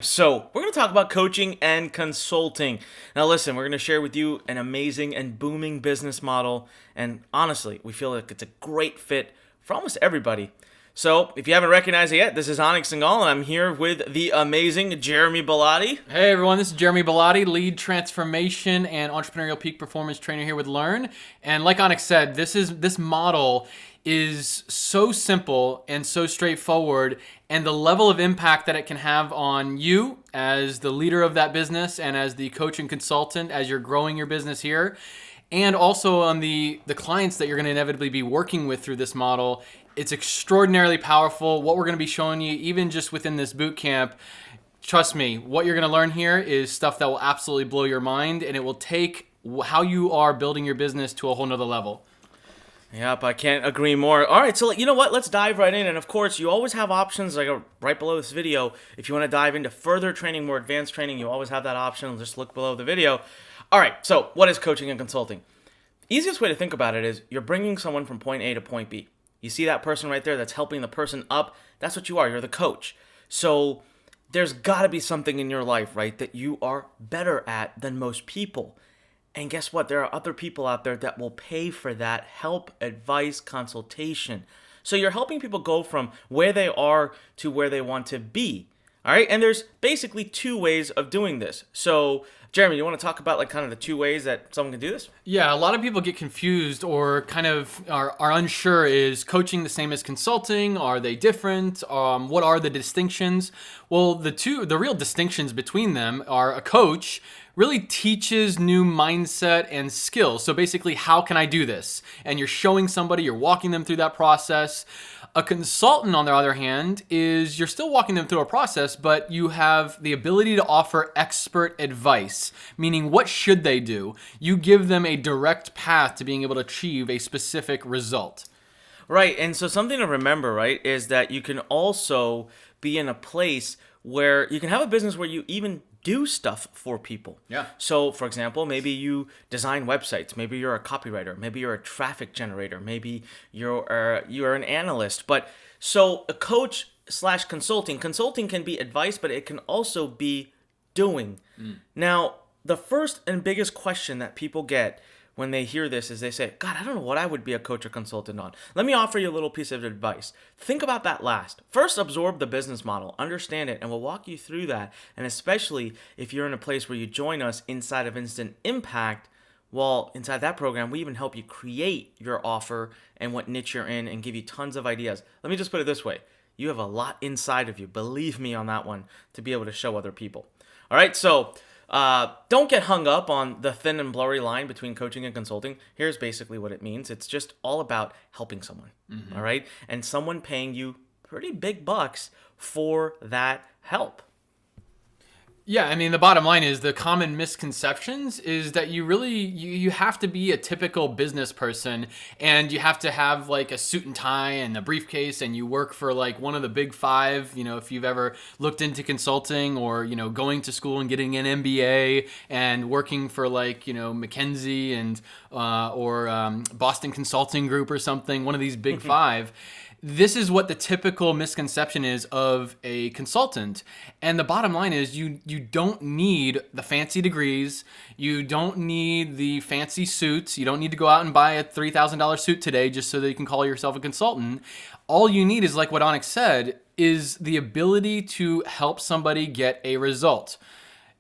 So, we're going to talk about coaching and consulting. Now, listen, we're going to share with you an amazing and booming business model. And honestly, we feel like it's a great fit for almost everybody. So, if you haven't recognized it yet, this is Onyx Singal, and I'm here with the amazing Jeremy Bellotti. Hey everyone, this is Jeremy Bellotti, lead transformation and entrepreneurial peak performance trainer here with Learn. And like Onyx said, this model is so simple and so straightforward, and the level of impact that it can have on you as the leader of that business and as the coach and consultant as you're growing your business here, and also on the clients that you're going to inevitably be working with through this model. It's extraordinarily powerful. What we're going to be showing you, even just within this boot camp, trust me, what you're going to learn here is stuff that will absolutely blow your mind, and it will take how you are building your business to a whole nother level. Yep, I can't agree more. All right, so you know what? Let's dive right in. And of course, you always have options like right below this video. If you want to dive into further training, more advanced training, you always have that option. Just look below the video. All right, so what is coaching and consulting? Easiest way to think about it is you're bringing someone from point A to point B. You see that person right there that's helping the person up? That's what you are. You're the coach. So there's got to be something in your life, right, that you are better at than most people. And guess what? There are other people out there that will pay for that help, advice, consultation. So you're helping people go from where they are to where they want to be. All right. And there's basically two ways of doing this. So, Jeremy, you want to talk about like kind of the two ways that someone can do this? Yeah, a lot of people get confused or kind of are unsure. Is coaching the same as consulting? Are they different? What are the distinctions? Well, the real distinctions between them are a coach really teaches new mindset and skills. So basically, how can I do this? And you're showing somebody, you're walking them through that process. A consultant, on the other hand, is you're still walking them through a process, but you have the ability to offer expert advice, meaning what should they do? You give them a direct path to being able to achieve a specific result. Right. And so something to remember, right, is that you can also be in a place where you can have a business where you even do stuff for people. Yeah. So, for example, maybe you design websites. Maybe you're a copywriter. Maybe you're a traffic generator. Maybe you're an analyst. But so a coach slash consulting. Consulting can be advice, but it can also be doing. Now, the first and biggest question that people get when they hear this is they say, God, I don't know what I would be a coach or consultant on. Let me offer you a little piece of advice. Think about that last. First, absorb the business model, understand it, and we'll walk you through that. And especially if you're in a place where you join us inside of Instant Impact, well, inside that program, we even help you create your offer and what niche you're in and give you tons of ideas. Let me just put it this way. You have a lot inside of you, believe me on that one, to be able to show other people. All right, so don't get hung up on the thin and blurry line between coaching and consulting. Here's basically what it means. It's just all about helping someone, all right? And someone paying you pretty big bucks for that help. Yeah, I mean, the bottom line is the common misconceptions is that you have to be a typical business person, and you have to have like a suit and tie and a briefcase, and you work for like one of the big five, if you've ever looked into consulting, or, going to school and getting an MBA and working for like, McKinsey and or Boston Consulting Group or something, one of these big five. This is what the typical misconception is of a consultant. And the bottom line is you don't need the fancy degrees. You don't need the fancy suits. You don't need to go out and buy a $3,000 suit today just so that you can call yourself a consultant. All you need is, like what Onyx said, is the ability to help somebody get a result.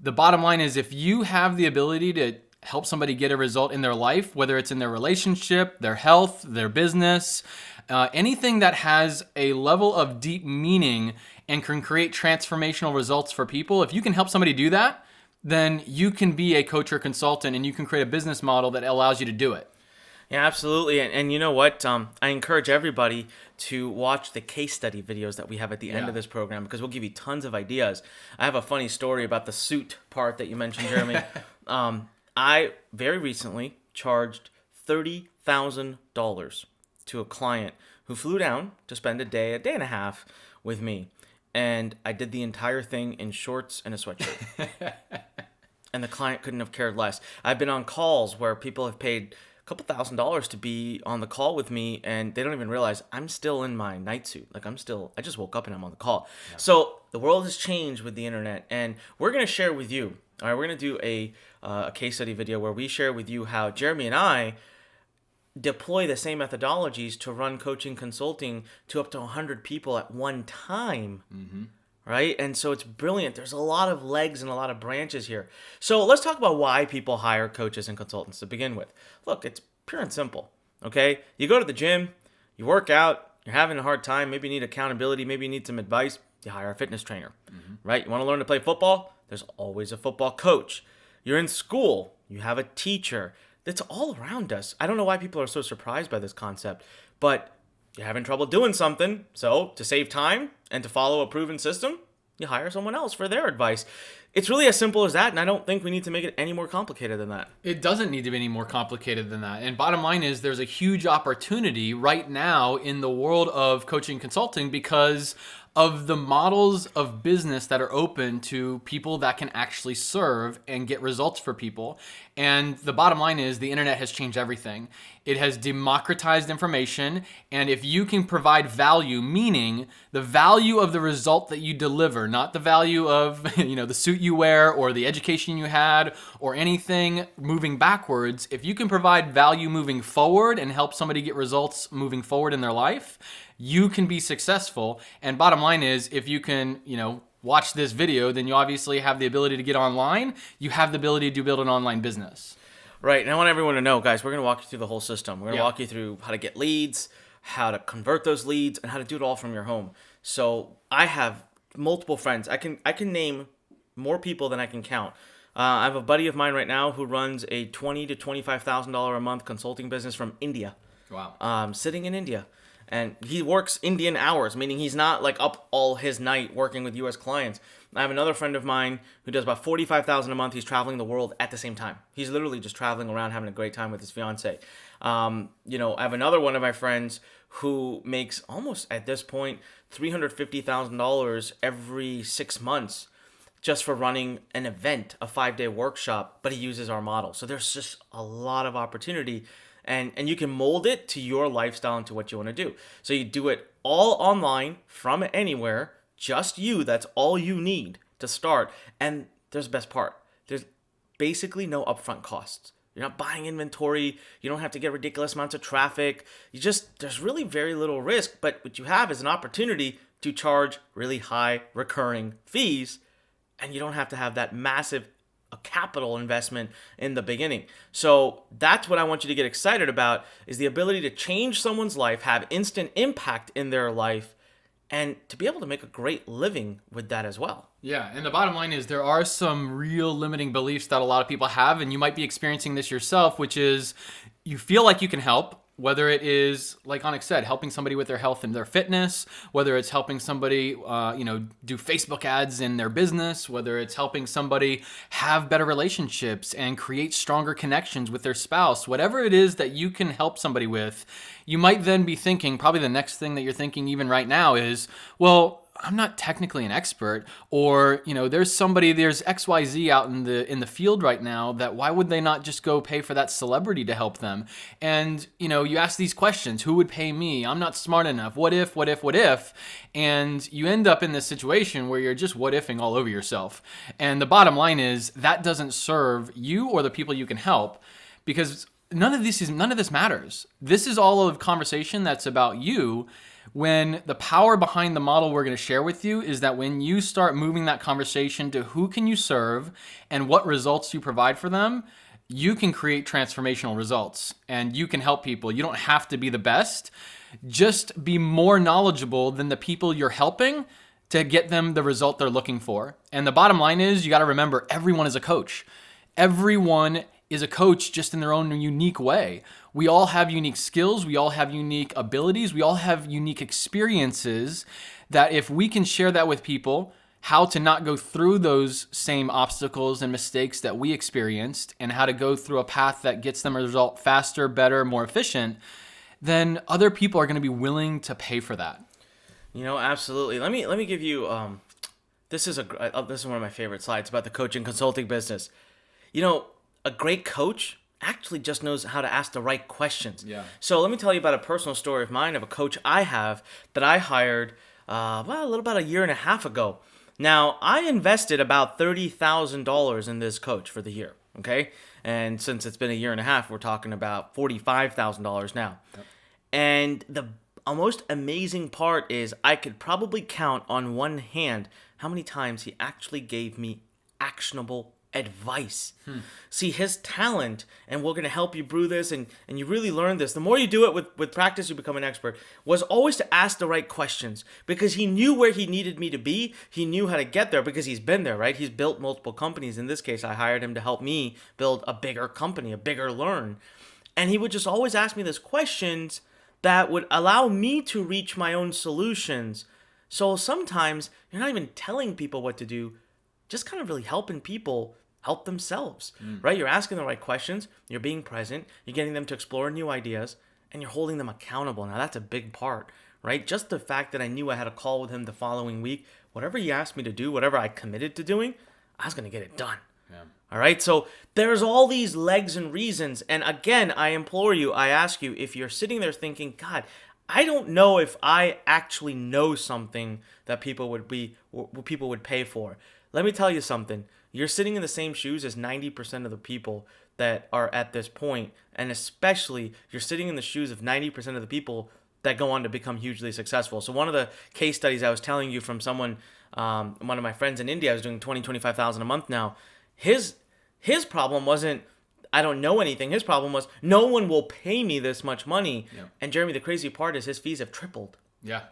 The bottom line is if you have the ability to help somebody get a result in their life, whether it's in their relationship, their health, their business, anything that has a level of deep meaning and can create transformational results for people, if you can help somebody do that, then you can be a coach or consultant, and you can create a business model that allows you to do it. Yeah, absolutely. And you know what? I encourage everybody to watch the case study videos that we have at the end of this program, because we'll give you tons of ideas. I have a funny story about the suit part that you mentioned, Jeremy. I very recently charged $30,000 to a client who flew down to spend a day and a half with me. And I did the entire thing in shorts and a sweatshirt. And the client couldn't have cared less. I've been on calls where people have paid a couple $1,000s to be on the call with me, and they don't even realize I'm still in my night suit. Like I just woke up and I'm on the call. Yeah. So the world has changed with the internet, and we're going to share with you. All right, we're going to do a case study video where we share with you how Jeremy and I deploy the same methodologies to run coaching consulting to up to 100 people at one time. Right? And so it's brilliant. There's a lot of legs and a lot of branches here. So let's talk about why people hire coaches and consultants to begin with. Look, it's pure and simple. Okay? You go to the gym, you work out, you're having a hard time, maybe you need accountability, maybe you need some advice, you hire a fitness trainer. Right? You want to learn to play football? There's always a football coach. You're in school, you have a teacher. That's all around us. I don't know why people are so surprised by this concept, but you're having trouble doing something, so to save time and to follow a proven system, you hire someone else for their advice. It's really as simple as that, and I don't think we need to make it any more complicated than that. It doesn't need to be any more complicated than that. And bottom line is there's a huge opportunity right now in the world of coaching consulting because of the models of business that are open to people that can actually serve and get results for people. And the bottom line is the internet has changed everything. It has democratized information. And if you can provide value, meaning the value of the result that you deliver, not the value of the suit you wear or the education you had or anything moving backwards, if you can provide value moving forward and help somebody get results moving forward in their life, you can be successful. And bottom line is, if you can, watch this video, then you obviously have the ability to get online. You have the ability to build an online business. Right. And I want everyone to know, guys, we're going to walk you through the whole system. We're going to walk you through how to get leads, how to convert those leads, and how to do it all from your home. So I have multiple friends. I can name more people than I can count. I have a buddy of mine right now who runs a $20,000 to $25,000 a month consulting business from India. Wow. Sitting in India. And he works Indian hours, meaning he's not like up all his night working with U.S. clients. I have another friend of mine who does about $45,000 a month. He's traveling the world at the same time. He's literally just traveling around having a great time with his fiance. I have another one of my friends who makes almost at this point $350,000 every 6 months just for running an event, a 5-day workshop, but he uses our model. So there's just a lot of opportunity. And you can mold it to your lifestyle and to what you want to do. So you do it all online from anywhere, just you. That's all you need to start. And there's the best part. There's basically no upfront costs. You're not buying inventory. You don't have to get ridiculous amounts of traffic. There's really very little risk. But what you have is an opportunity to charge really high recurring fees. And you don't have to have that massive a capital investment in the beginning. So that's what I want you to get excited about, is the ability to change someone's life, have instant impact in their life, and to be able to make a great living with that as well. Yeah, and the bottom line is there are some real limiting beliefs that a lot of people have, and you might be experiencing this yourself, which is you feel like you can help, whether it is, like Onyx said, helping somebody with their health and their fitness, whether it's helping somebody, do Facebook ads in their business, whether it's helping somebody have better relationships and create stronger connections with their spouse, whatever it is that you can help somebody with, you might then be thinking, probably the next thing that you're thinking even right now is, well, I'm not technically an expert, or there's XYZ out in the field right now that why would they not just go pay for that celebrity to help them? And you ask these questions: who would pay me? I'm not smart enough. What if? And you end up in this situation where you're just what ifing all over yourself. And the bottom line is that doesn't serve you or the people you can help, because none of this matters. This is all of conversation that's about you. When the power behind the model we're going to share with you is that when you start moving that conversation to who can you serve and what results you provide for them, you can create transformational results and you can help people. You don't have to be the best. Just be more knowledgeable than the people you're helping to get them the result they're looking for. And the bottom line is, you got to remember, everyone is a coach. Everyone is a coach, just in their own unique way. We all have unique skills. We all have unique abilities. We all have unique experiences that if we can share that with people, how to not go through those same obstacles and mistakes that we experienced, and how to go through a path that gets them a result faster, better, more efficient, then other people are going to be willing to pay for that. Absolutely. Let me give you this is one of my favorite slides about the coaching consulting business. A great coach actually just knows how to ask the right questions. Yeah. So let me tell you about a personal story of mine, of a coach I have that I hired a little about a year and a half ago. Now, I invested about $30,000 in this coach for the year, okay? And since it's been a year and a half, we're talking about $45,000 now. Yep. And the most amazing part is I could probably count on one hand how many times he actually gave me actionable advice. See, his talent, and we're going to help you brew this, and you really learn this. The more you do it with practice, you become an expert, was always to ask the right questions, because he knew where he needed me to be. He knew how to get there because he's been there, right? He's built multiple companies. In this case, I hired him to help me build a bigger company, a bigger learn. And he would just always ask me these questions that would allow me to reach my own solutions. So sometimes you're not even telling people what to do, just kind of really helping people help themselves, right? You're asking the right questions, you're being present, you're getting them to explore new ideas, and you're holding them accountable. Now that's a big part, right? Just the fact that I knew I had a call with him the following week, whatever he asked me to do, whatever I committed to doing, I was going to get it done. Yeah. All right. So there's all these legs and reasons. And again, I implore you, I ask you, if you're sitting there thinking, God, I don't know if I actually know something that people would pay for. Let me tell you something. You're sitting in the same shoes as 90% of the people that are at this point, and especially you're sitting in the shoes of 90% of the people that go on to become hugely successful. So one of the case studies I was telling you from someone, one of my friends in India, is doing $20,000-$25,000 a month now. His problem wasn't, I don't know anything. His problem was, no one will pay me this much money. Yeah. And Jeremy, the crazy part is his fees have tripled. Yeah.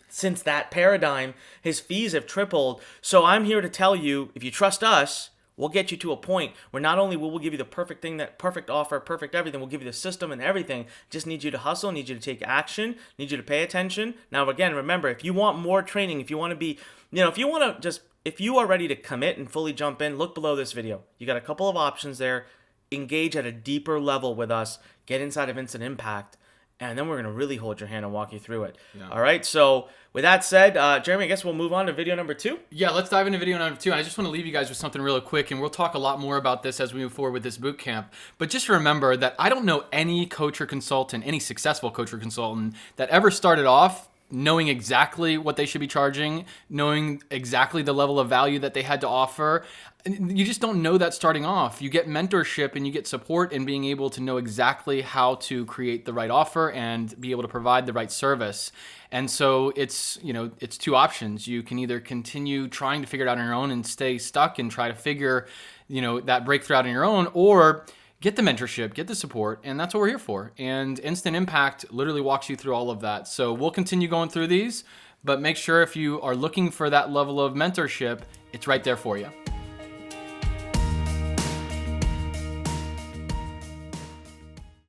Since that paradigm, his fees have tripled. So I'm here to tell you, if you trust us, we'll get you to a point where not only will we give you the perfect thing, that perfect offer, perfect everything, we'll give you the system and everything. Just need you to hustle, need you to take action, need you to pay attention. Now, again, remember, if you want more training, if you want to be, if you are ready to commit and fully jump in, look below this video. You got a couple of options there. Engage at a deeper level with us, get inside of Instant Impact, and then we're going to really hold your hand and walk you through it. Yeah. All right, so with that said, Jeremy, I guess we'll move on to video number 2. Yeah, let's dive into video number 2. I just want to leave you guys with something real quick, and we'll talk a lot more about this as we move forward with this boot camp. But just remember that I don't know any coach or consultant, any successful coach or consultant that ever started off knowing exactly what they should be charging, knowing exactly the level of value that they had to offer. You just don't know that starting off. You get mentorship and you get support in being able to know exactly how to create the right offer and be able to provide the right service. And so it's two options. You can either continue trying to figure it out on your own and stay stuck and try to figure, that breakthrough out on your own, or get the mentorship, get the support, and that's what we're here for. And Instant Impact literally walks you through all of that. So we'll continue going through these, but make sure if you are looking for that level of mentorship, it's right there for you.